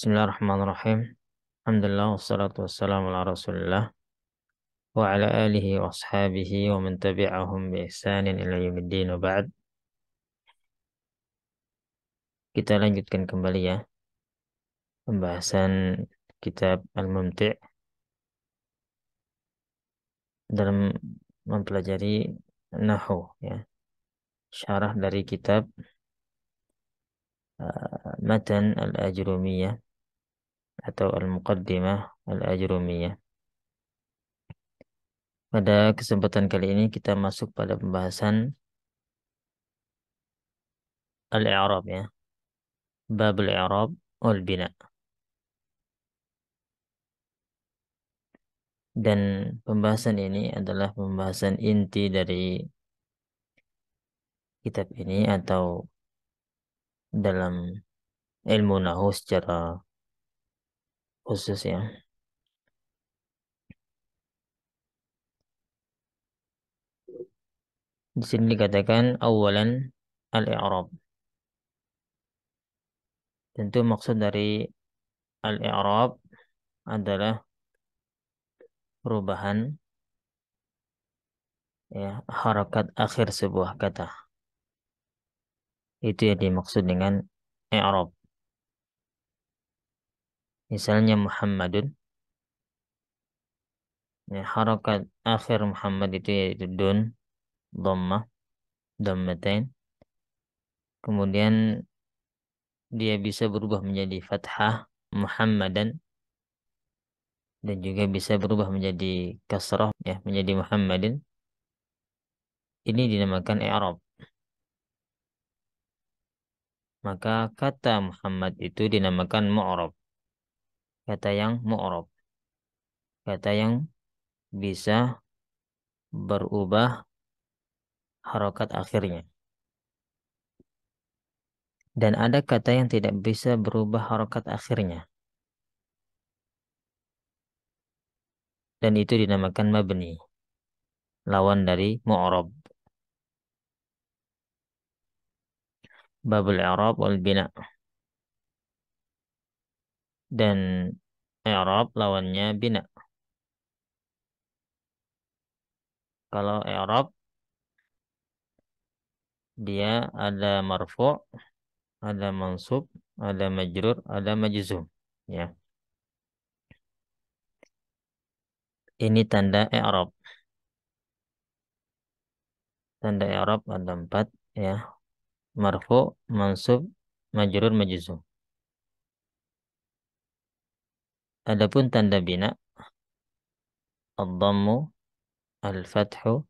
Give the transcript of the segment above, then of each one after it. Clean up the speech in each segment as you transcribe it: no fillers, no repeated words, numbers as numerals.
Bismillahirrahmanirrahim. Alhamdulillah wassalatu wassalamu ala Rasulillah wa ala alihi wa ashabihi wa man tabi'ahum bi ihsanin ila yaumiddin wa ba'd. Kita lanjutkan kembali ya pembahasan kitab Al-Mumti' dalam mempelajari nahwu ya. Syarah dari kitab Matan Al-Ajrumiyah atau Al-Muqaddimah Al-Ajrumiyah. Pada kesempatan kali ini kita masuk pada pembahasan Al-I'rab ya. Babul I'rab wal Bina. Dan pembahasan ini adalah pembahasan inti dari kitab ini atau dalam ilmu nahwu secara khusus ya. Di sini dikatakan awalan al-i'rab. Tentu maksud dari al-i'rab adalah perubahan ya harakat akhir sebuah kata. Itu yang dimaksud dengan i'rab. Misalnya Muhammadun, ya, harakat akhir Muhammad itu yaitu dun, dhammah, dhammatain. Kemudian dia bisa berubah menjadi fathah Muhammadan dan juga bisa berubah menjadi kasrah ya menjadi Muhammadin. Ini dinamakan i'rab. Maka kata Muhammad itu dinamakan mu'rab. Kata yang mu'rab. Kata yang bisa berubah harokat akhirnya. Dan ada kata yang tidak bisa berubah harokat akhirnya. Dan itu dinamakan mabni. Lawan dari mu'rab. Babul i'rab wal bina. Dan i'rab lawannya bina. Kalau i'rab dia ada marfu', ada mansub, ada majrur, ada majzum. Ya. Ini tanda i'rab. Tanda i'rab ada 4 ya. Marfu', mansub, majrur, majzum. Adapun tanda bina ad-dhammu, al-fathu,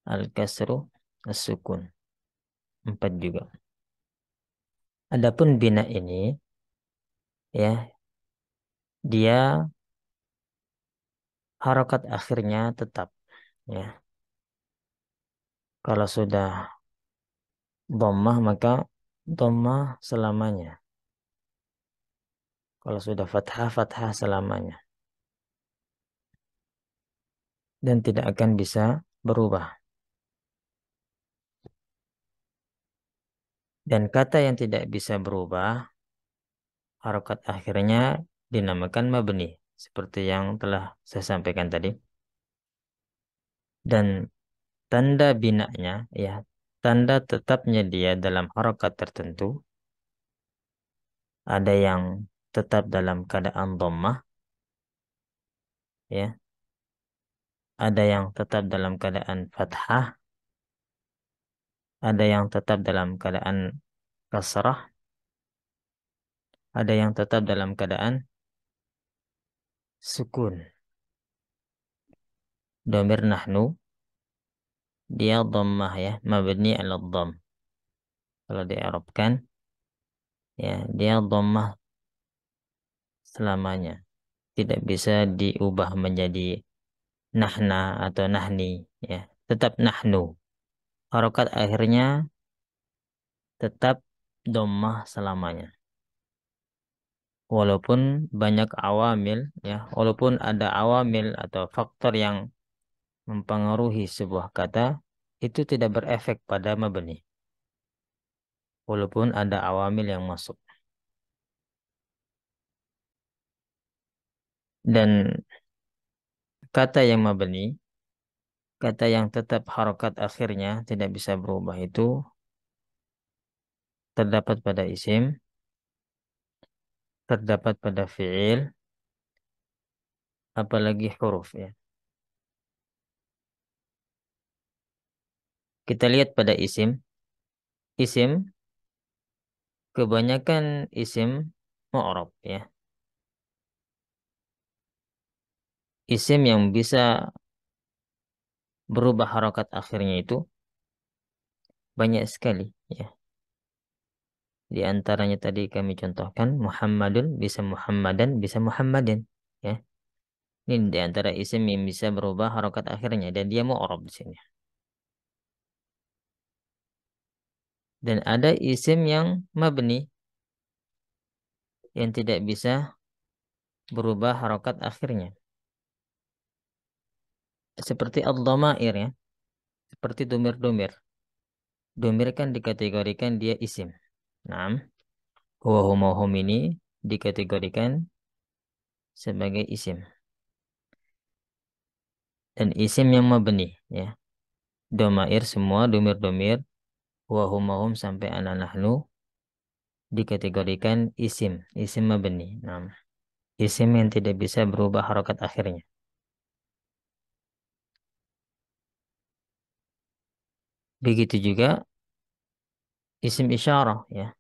al-kasru, as-sukun. 4 juga. Adapun bina ini ya dia harokat akhirnya tetap ya. Kalau sudah dhammah maka dhammah selamanya. Kalau sudah fathah, fathah selamanya. Dan tidak akan bisa berubah. Dan kata yang tidak bisa berubah, harokat akhirnya dinamakan mabni. Seperti yang telah saya sampaikan tadi. Dan tanda binanya, ya, tanda tetapnya dia dalam harokat tertentu, ada yang tetap dalam keadaan dhammah, ya, ada yang tetap dalam keadaan fathah, ada yang tetap dalam keadaan kasrah, ada yang tetap dalam keadaan sukun. Domir nahnu, dia dhammah ya, mabni ala dhamm. Kalau diarabkan, ya, dia dhammah selamanya. Tidak bisa diubah menjadi nahna atau nahni, ya. Tetap nahnu. Harokat akhirnya tetap dhammah selamanya. Walaupun banyak awamil, ya, walaupun ada awamil atau faktor yang mempengaruhi sebuah kata, itu tidak berefek pada mabni. Walaupun ada awamil yang masuk. Dan kata yang mabni, kata yang tetap harokat akhirnya tidak bisa berubah itu terdapat pada isim, terdapat pada fiil, apalagi huruf ya. Kita lihat pada isim. Isim, kebanyakan isim mu'rab ya. Isim yang bisa berubah harokat akhirnya itu banyak sekali ya. Di antaranya tadi kami contohkan Muhammadun bisa Muhammadan bisa Muhammadin ya. Ini di antara isim yang bisa berubah harokat akhirnya dan dia mu'rab di sini. Dan ada isim yang mabni yang tidak bisa berubah harokat akhirnya. Seperti ad-dhamair ya, seperti domir-domir. Domir kan dikategorikan dia isim. Nah, huwa huma hum ini dikategorikan sebagai isim. Dan isim yang mabni ya. Domair semua domir-domir huwa huma hum sampai ana nahnu dikategorikan isim, isim mabni. Nah, isim yang tidak bisa berubah harokat akhirnya. Begitu juga isim isyarah ya.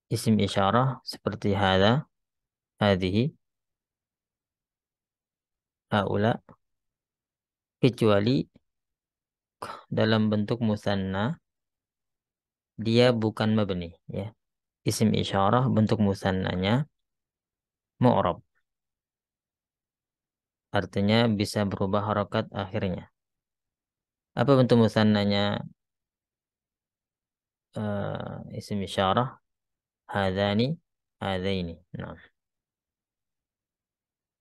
Isim isyarah seperti hada, hadhihi, haula, kecuali dalam bentuk musanna dia bukan mabni ya. Isim isyarah bentuk musannanya mu'rab. Artinya bisa berubah harokat akhirnya. Apa bentuk musannanya isim isyarah? Hadani, hadaini. Nah,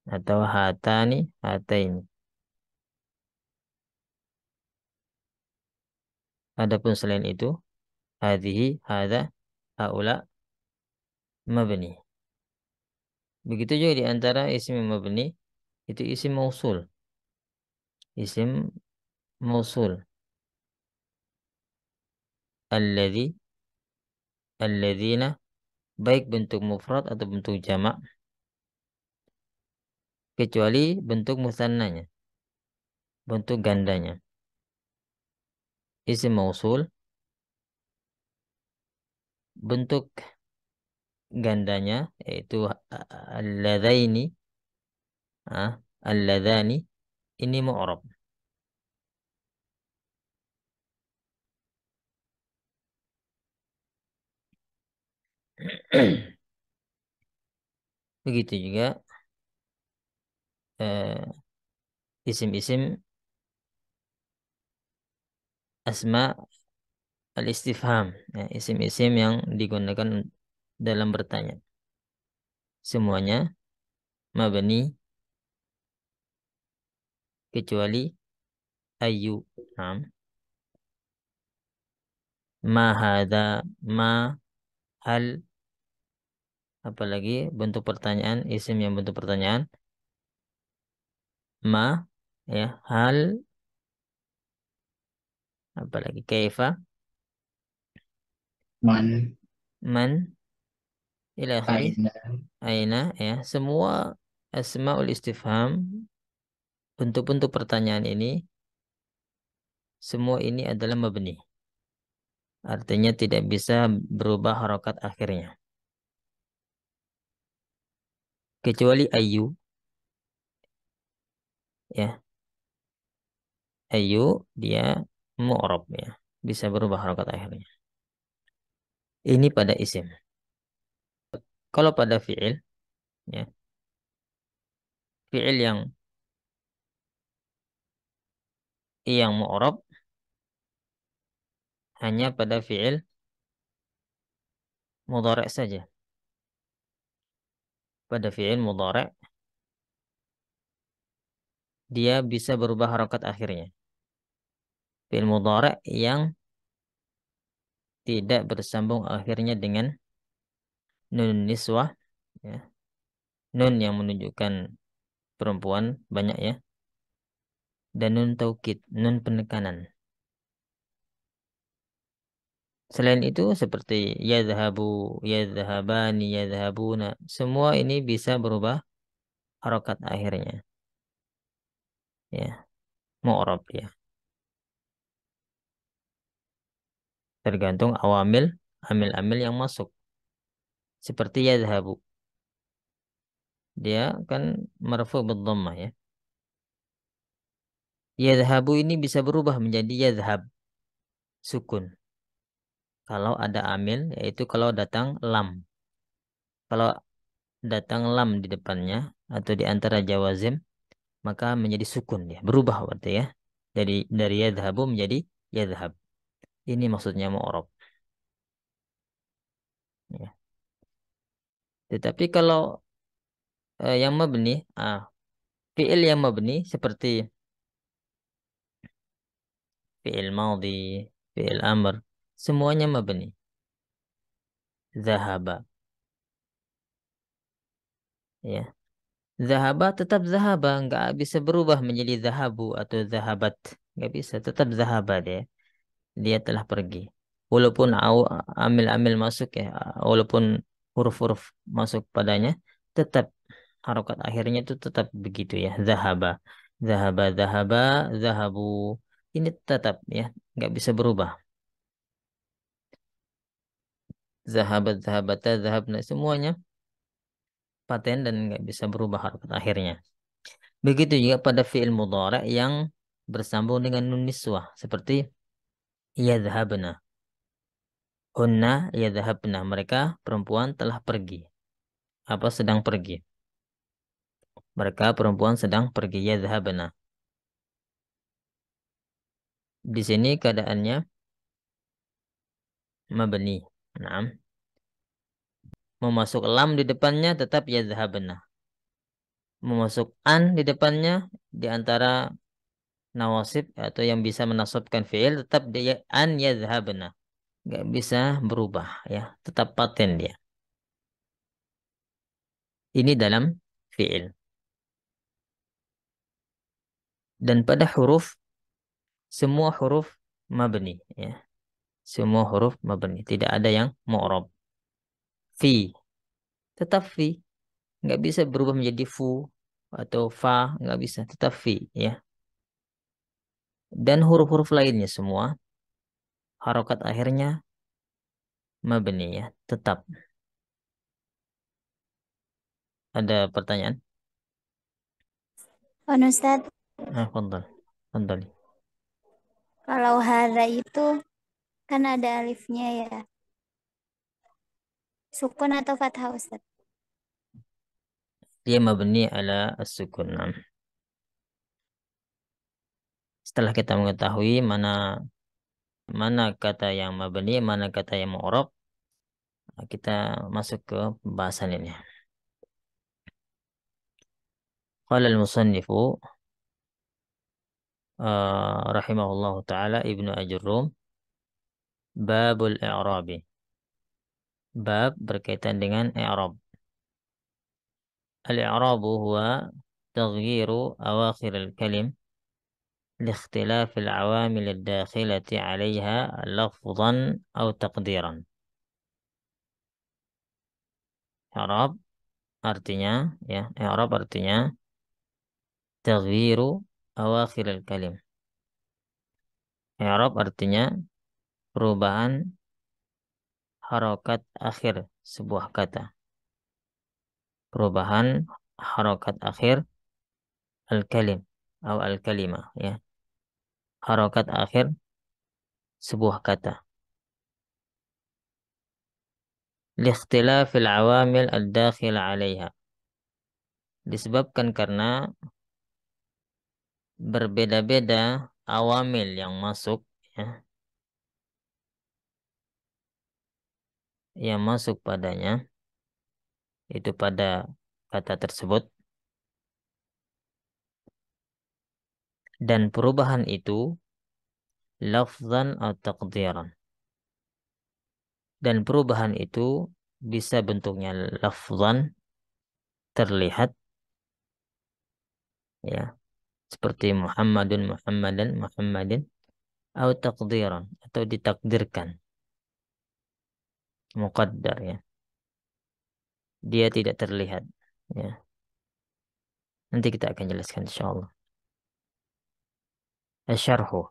atau hatani, hataini. Adapun selain itu, hadhihi, hada, haula, mabni. Begitu juga di antara isim yang mabni itu isim mausul. Isim mausul. Alladzi, alladzina, baik bentuk mufrad atau bentuk jamak, kecuali bentuk musannanya, bentuk gandanya. Isim mausul, bentuk gandanya yaitu alladzaini, alladzani, ini mu'rab. Begitu juga eh, isim-isim asma al-istifham, ya, isim-isim yang digunakan dalam bertanya. Semuanya mabni kecuali ayu. Nah, ma hada, ma, hal, apalagi bentuk pertanyaan, isim yang bentuk pertanyaan, ma, ya, hal, apalagi kaifa, Man, man, ila akhirih, aina, aina, ya, semua asmaul istifham bentuk-bentuk pertanyaan ini, semua ini adalah mabni. Artinya tidak bisa berubah harokat akhirnya. Kecuali ayu, ya, ayu dia mu'rab ya, bisa berubah harokat akhirnya. Ini pada isim. Kalau pada fi'il, ya, fi'il yang mu'rab hanya pada fi'il mudhari' saja. Pada fi'il mudhari' dia bisa berubah harokat akhirnya. Fi'il mudhari' yang tidak bersambung akhirnya dengan nun niswah, ya. Nun yang menunjukkan perempuan banyak ya. Dan nun taukid, nun penekanan. Selain itu seperti yadhabu, yadhabani, yadhabuna. Semua ini bisa berubah harokat akhirnya. Ya, mu'rab ya. Tergantung awamil, amil-amil yang masuk. Seperti yadhabu. Dia kan marfu bid-dhammah ya. Yadhabu ini bisa berubah menjadi yadhab, sukun. Kalau ada amil, yaitu kalau datang lam. Kalau datang lam di depannya, atau di antara jawazim, maka menjadi sukun ya. Berubah berarti ya. Dari yadhabu menjadi yadhab. Ini maksudnya mu'rab. Ya. Tetapi kalau yang mabni, fi'il yang mabni seperti fi'il madhi, fi'il amr, semuanya mabni. Zahaba, ya. Zahaba tetap zahaba, nggak bisa berubah menjadi zahabu atau zahabat. Nggak bisa, tetap zahaba dia. Dia telah pergi. Walaupun amil-amil masuk ya, walaupun huruf-huruf masuk padanya, tetap harokat akhirnya itu tetap begitu ya. Zahaba, zahaba, zahaba, zahabu. Ini tetap ya, nggak bisa berubah. Zahabat, zahabata, zahabna, semuanya paten dan nggak bisa berubah harokat akhirnya. Begitu juga pada fi'il mudhari yang bersambung dengan nun niswah seperti yadhhabna. Hunna yadhhabna. Mereka perempuan telah pergi. Apa sedang pergi? Mereka perempuan sedang pergi yadhhabna. Di sini keadaannya mabni. Naam. Memasuk lam di depannya tetap yadhhabna. Memasuk an di depannya di antara nawasib atau yang bisa menasabkan fi'il tetap dia an yadhhabna. Nggak bisa berubah ya, tetap paten dia. Ini dalam fi'il. Dan pada huruf, semua huruf mabni ya. Semua huruf mabni, tidak ada yang mu'rab. Fi, tetap fi, nggak bisa berubah menjadi fu atau fa, nggak bisa, tetap fi ya. Dan huruf-huruf lainnya semua harokat akhirnya mabni ya, tetap. Ada pertanyaan? Kan Ustadz, Fadal. Fadal. kalau hada itu kan ada alifnya ya. Sukun atau fathah Ustadz? Dia mabni ala as-sukun. Nah, setelah kita mengetahui mana mana kata yang mabni, mana kata yang mu'rab, kita masuk ke pembahasan ini. Qala al-musannifu rahimahullahu taala Ibnu Ajurrum, babul i'rabi. Bab berkaitan dengan i'rab. Al-i'rabu huwa taghyiru awakhir al-kalim لاختلاف العوامل الداخلة عليها لفظا أو تقديرا. I'rab artinya ya, i'rab artinya taghyiru awakhir al-kalim. I'rab artinya perubahan harokat akhir sebuah kata. Perubahan harokat akhir al-kalim atau al-kalimah ya. Harokat akhir sebuah kata. Liikhtilafil awamil ad-dakhil 'alaiha. Disebabkan karena berbeda-beda awamil yang masuk ya, yang masuk padanya itu pada kata tersebut, dan perubahan itu lafzan atau taqdiran. Dan perubahan itu bisa bentuknya lafzan terlihat, ya, seperti Muhammadun, Muhammadan, Muhammadin, atau takdiran, atau ditakdirkan, muqaddar, ya. Dia tidak terlihat, ya. Nanti kita akan jelaskan insyaallah. Asyarhu,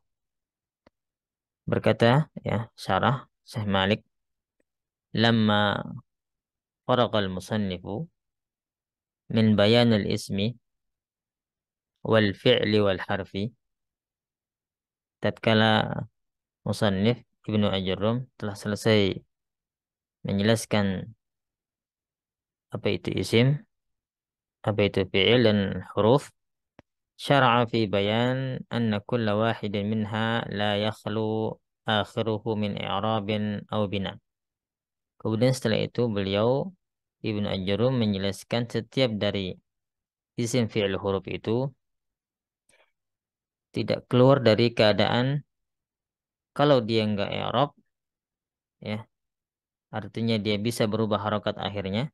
berkata, ya, syarah Syekh Malik, lamma faraqal musannifu min bayanil ismi wal fi'li wal harfi, tatkala musannif Ibnu Ajurrum telah selesai menjelaskan apa itu isim, apa itu fi'il dan huruf, syara'a fi bayan anna kulla wahidin minha la yakhlu akhiruhu min i'rabin aw bina. Kemudian setelah itu beliau Ibnu Ajurrum menjelaskan setiap dari isim fi'il huruf itu tidak keluar dari keadaan kalau dia enggak i'rab, ya, artinya dia bisa berubah harokat akhirnya,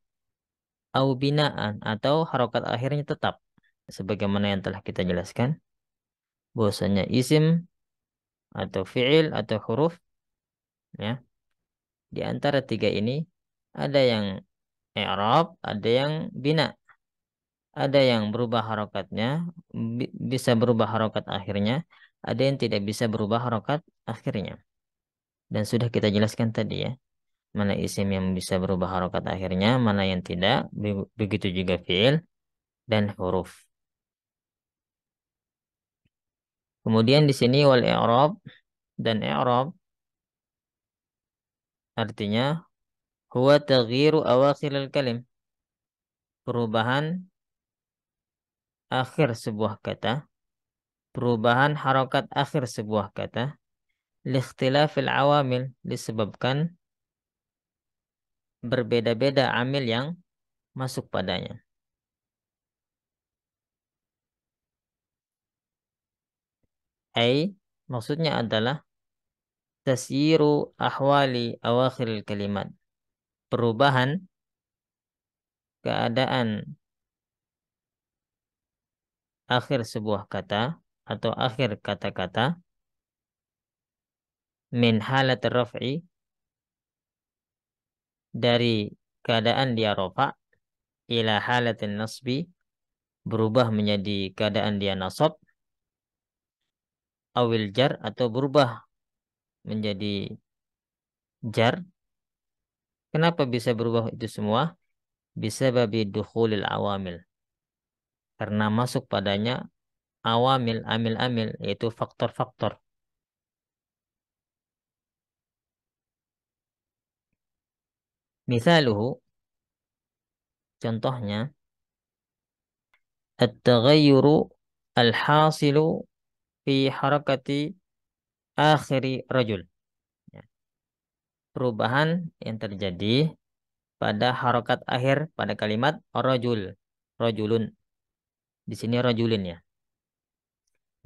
au binaan, atau harokat akhirnya tetap. Sebagaimana yang telah kita jelaskan, bahwasanya isim atau fi'il atau huruf, ya, di antara tiga ini ada yang i'rab, ada yang bina, ada yang berubah harokatnya, bisa berubah harokat akhirnya, ada yang tidak bisa berubah harokat akhirnya. Dan sudah kita jelaskan tadi, ya, mana isim yang bisa berubah harokat akhirnya, mana yang tidak. Begitu juga fi'il dan huruf. Kemudian di sini wal i'rab, dan i'rab artinya huwa taghyiru awakhiril kalim, perubahan akhir sebuah kata, perubahan harokat akhir sebuah kata, liikhtilafil awamil, disebabkan berbeda-beda amil yang masuk padanya. Ai, maksudnya adalah tasyiru ahwali awakhiril kalimat, perubahan keadaan akhir sebuah kata atau akhir kata-kata, min halat raf'i, dari keadaan dia rofa, ila halatin nasbi, berubah menjadi keadaan dia nasab, awil jar, atau berubah menjadi jar. Kenapa bisa berubah itu semua? Bisa babi dukhulil awamil, karena masuk padanya awamil, amil-amil, yaitu faktor-faktor. Misaluhu, contohnya, at-taghayyuru al-hasilu fi harakati akhiri rajul. Ya, perubahan yang terjadi pada harokat akhir pada kalimat rajul, rajulun. Di sini rajulin, ya.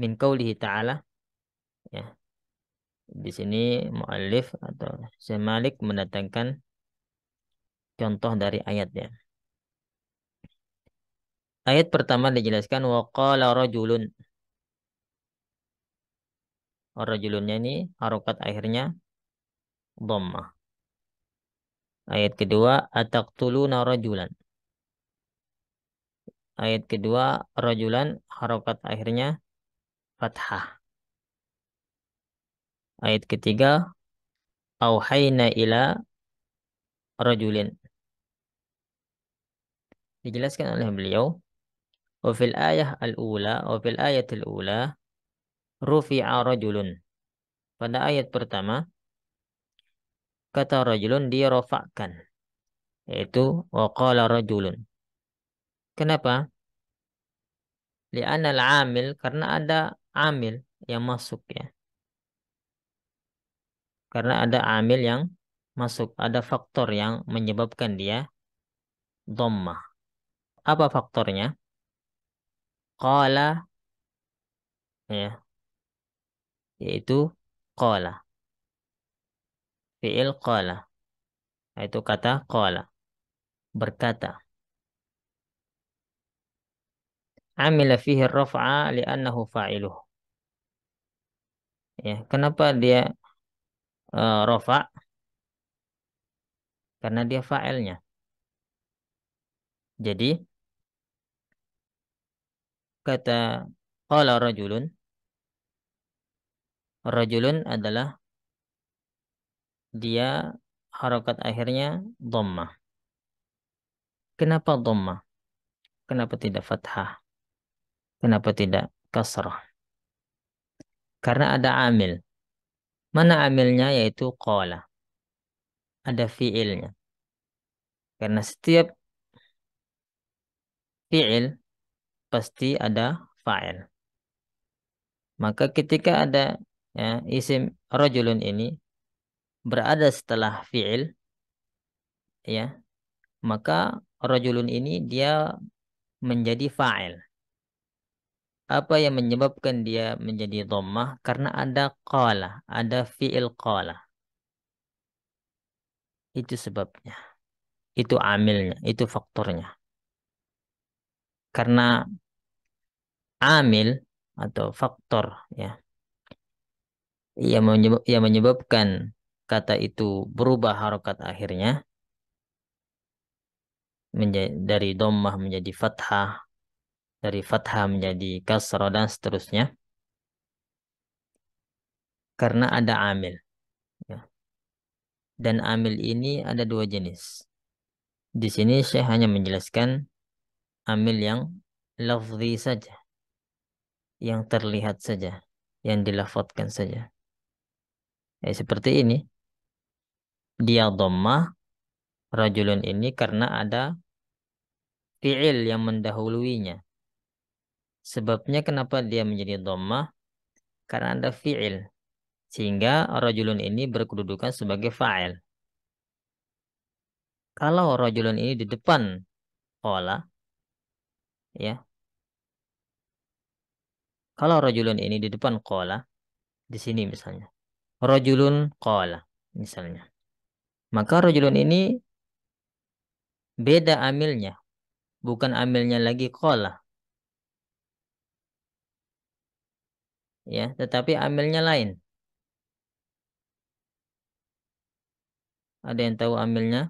Min qaulihi ta'ala, ya. Di sini muallif atau Syekh Malik mendatangkan contoh dari ayatnya. Ayat pertama dijelaskan wa qala rajulun. Rajulunnya ini harokat akhirnya dhammah. Ayat kedua ataqtuluna rajulan. Ayat kedua rajulan harokat akhirnya fathah. Ayat ketiga auhayna ila rajulin. Dijelaskan oleh beliau, wa fil ayah al-ula, wa fil ayatil ula rufi'a rajulun. Pada ayat pertama kata rajulun dirofakkan, yaitu wa qala rajulun. Kenapa? Li'anna al-amil, karena ada amil yang masuk, ya. Karena ada amil yang masuk, ada faktor yang menyebabkan dia dhammah. Apa faktornya? Qala, ya, yaitu qala, fi'il qala, yaitu kata qala, berkata. amila fihi raf'a li'annahu fa'iluh. Ya, kenapa dia rafa? Karena dia fa'ilnya. Jadi kata qala rajulun, rajulun adalah dia harokat akhirnya dhammah. Kenapa dhammah? Kenapa tidak fathah? Kenapa tidak kasrah? Karena ada amil. Mana amilnya? Yaitu qala. Ada fiilnya. Karena setiap fiil pasti ada fa'il. Maka ketika ada ya, isim rajulun ini berada setelah fiil, ya, maka rajulun ini dia menjadi fa'il. Apa yang menyebabkan dia menjadi dhammah? Karena ada qala, ada fiil qala. Itu sebabnya. Itu amilnya, itu faktornya. Karena amil atau faktor ya yang menyebabkan kata itu berubah harokat akhirnya dari dhammah menjadi fathah, dari fathah menjadi kasrah dan seterusnya karena ada amil ya. Dan amil ini ada dua jenis. Di sini saya hanya menjelaskan amil yang lafzi saja, yang terlihat saja, yang dilafadzkan saja. Ya, seperti ini. Dia dhammah rajulun ini karena ada fi'il yang mendahuluinya. Sebabnya kenapa dia menjadi dhammah? Karena ada fi'il. Sehingga rajulun ini berkedudukan sebagai fa'il. Kalau rajulun ini di depan qala, ya. Kalau rajulun ini di depan qala, di sini misalnya. Rajulun qala, misalnya. Maka rajulun ini beda amilnya. Bukan amilnya lagi qala. Ya, tetapi amilnya lain. Ada yang tahu amilnya?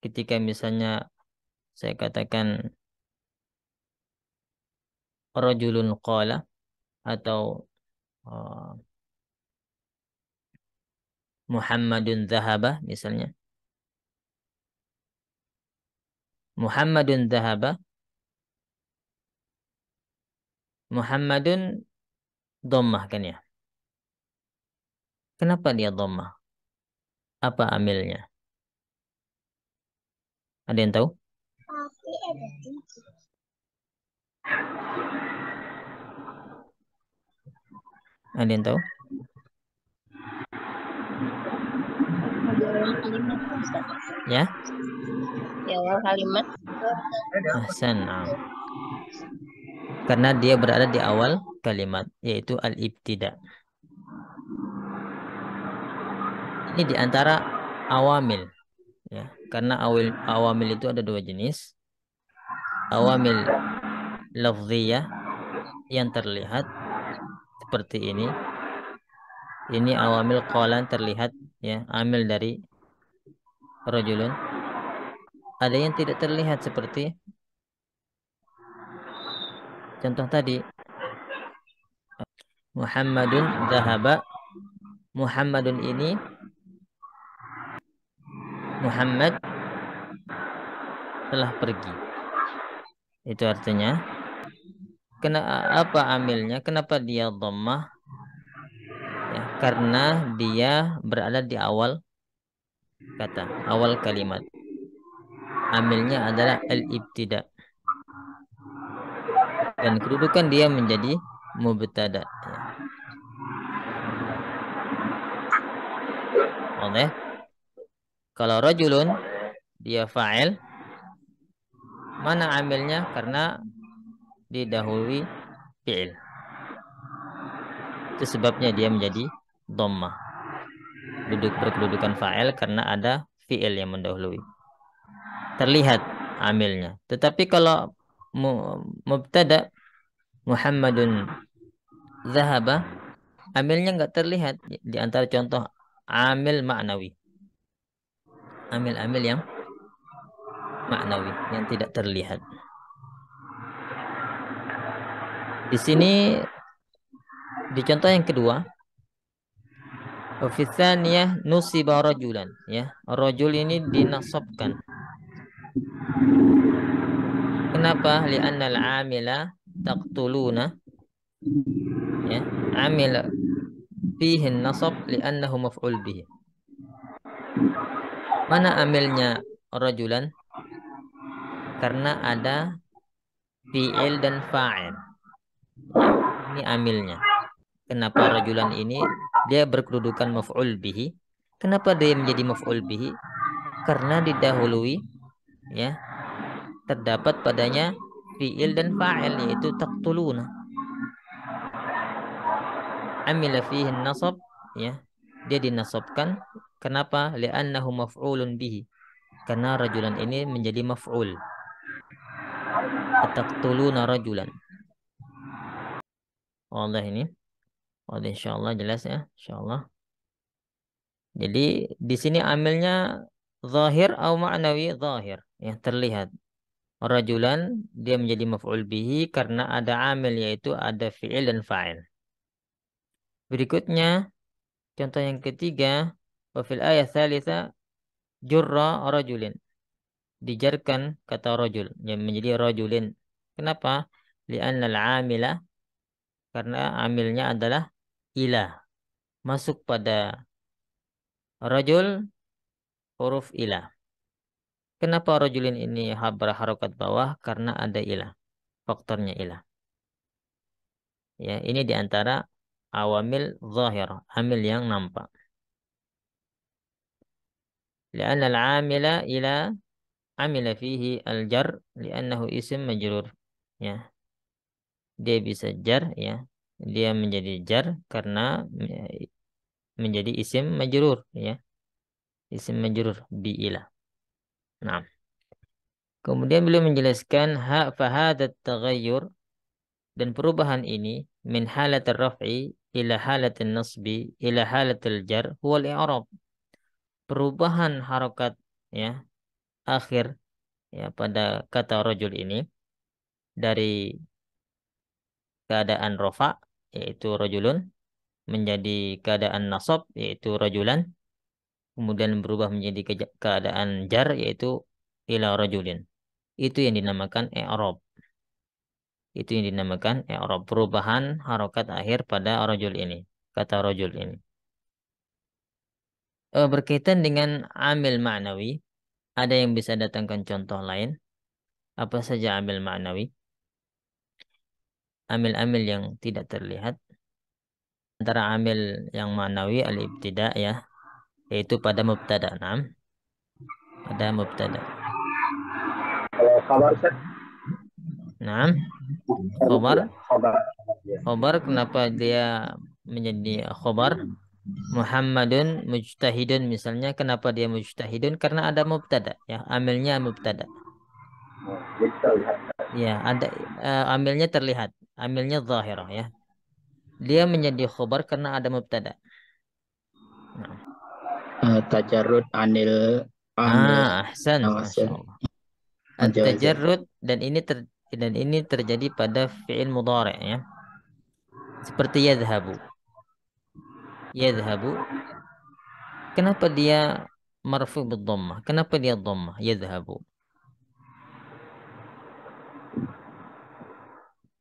Ketika misalnya saya katakan rajulun qala atau uh, Muhammadun dhahaba misalnya. Muhammadun dhahaba. Muhammadun dhammah kan ya. Kenapa dia dhammah? Apa amilnya? Ada yang tahu? Ada yang tahu? Ya? Di awal kalimat. Ahsan. Nah. Karena dia berada di awal kalimat, yaitu al-ibtida. Ini di antara awamil. Ya. Karena awamil itu ada dua jenis. Awamil lafziyah yang terlihat seperti ini. Ini awamil qalan terlihat ya, amil dari rajulun. Ada yang tidak terlihat seperti contoh tadi. Muhammadun dhahaba. Muhammadun ini Muhammad telah pergi. Itu artinya apa amilnya? Kenapa dia dhammah? Ya, karena dia berada di awal kata, awal kalimat. Amilnya adalah al-ibtida. Dan kedudukan dia menjadi mubtada. Ya. Oleh kalau rajulun dia fa'il, mana amilnya? Karena didahului fi'il. Itu sebabnya dia menjadi dhammah. Berkedudukan fa'il karena ada fi'il yang mendahului. Terlihat amilnya. Tetapi kalau mubtada Muhammadun zahaba, amilnya nggak terlihat di antara contoh amil maknawi. Amil-amil yang maknawi yang tidak terlihat. Di sini di contoh yang kedua, fi tsaniyah nusiba rajulan, ya. Rajul ini dinasabkan. Kenapa? Li'annal amila taqtuluna, ya. Amil fihi nasab li'annahu maf'ul bihi. Mana amilnya rajulan? Karena ada fi'il dan fa'il, ya. Ini amilnya. Kenapa rajulan ini dia berkedudukan maf'ul bihi? Kenapa dia menjadi maf'ul bihi? Karena didahului, ya, terdapat padanya fi'il dan fa'il, yaitu taqtuluna. Amila fihi nasab, ya. Dia dinasabkan. Kenapa? Li'annahu maf'ulun bihi. Karena rajulan ini menjadi maf'ul. Ataqtuluna rajulan. Allah ini. Allah, insyaallah jelas ya. Insyaallah. Jadi di sini amilnya zahir atau ma'nawi, zahir, ya, terlihat. Rajulan dia menjadi maf'ul bihi karena ada amil, yaitu ada fi'il dan fa'il. Berikutnya contoh yang ketiga, wa fil ayat tsalitsa jurra rajulin. Dijarkan kata rajul yang menjadi rajulin. Kenapa? Li'anna al-amila, karena amilnya adalah ilah. Masuk pada rajul huruf ilah. Kenapa rajulin ini berharokat bawah? Karena ada ilah. Faktornya ilah. Ya, ini diantara awamil zahir, amil yang nampak. Li'anna al-amila ila amila fihi al-jar li'annahu isim majrur. Ya, dia bisa jar, ya. Dia menjadi jar karena menjadi isim majrur, ya. Isim majrur bi ila. Nah, kemudian beliau menjelaskan fahadat taghayyur, dan perubahan ini min halatir raf'i ila halatin nasbi ila halatil jar huwal i'rab. Perubahan harokat, ya, akhir, ya, pada kata rajul ini dari keadaan rofa, yaitu rajulun, menjadi keadaan nasab, yaitu rajulan, kemudian berubah menjadi keadaan jar, yaitu ila rajulin. Itu yang dinamakan i'rab. Itu yang dinamakan i'rab, perubahan harokat akhir pada rajul ini, kata rajul ini. Berkaitan dengan amil ma'nawi, ada yang bisa datangkan contoh lain. Apa saja amil ma'nawi? Amil-amil yang tidak terlihat. Antara amil yang ma'nawi al-ibtida, ya, yaitu pada mubtada. Naam, pada mubtada. Kalau kabar set, Naam, harus khobar. ya, kabar. Ya. Khobar, kenapa dia menjadi khobar? Muhammadun mujtahidun misalnya, kenapa dia mujtahidun? Karena ada mubtada, ya, amilnya mubtada. Jadi kita lihat. Ya, ada amilnya terlihat, amilnya zahirah, ya. Dia menjadi khobar karena ada mubtada. Nah. Tajarrud anil amil Ahsan, Masya nawasil Allah. majazan. At-tajarrud, dan ini terjadi pada fi'il mudhari', ya. Seperti yadhhabu. Yadhhabu, kenapa dia marfu' bid-dhammah? Kenapa dia dhammah? Yadhhabu.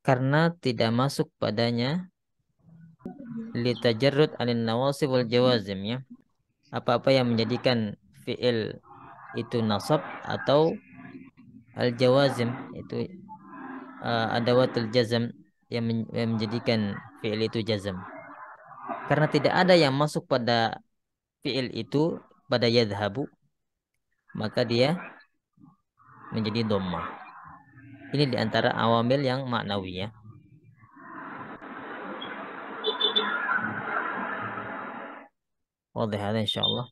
Karena tidak masuk padanya litajarrud anil nawasib wal jawazim, ya. Apa-apa yang menjadikan fi'il itu nasab atau al-jawazim, itu adawatul jazm yang menjadikan fi'il itu jazm. Karena tidak ada yang masuk pada fi'il itu, pada yadhabu, maka dia menjadi dhammah. Ini diantara awamil yang maknawi, ya. Wadih hadza insyaallah.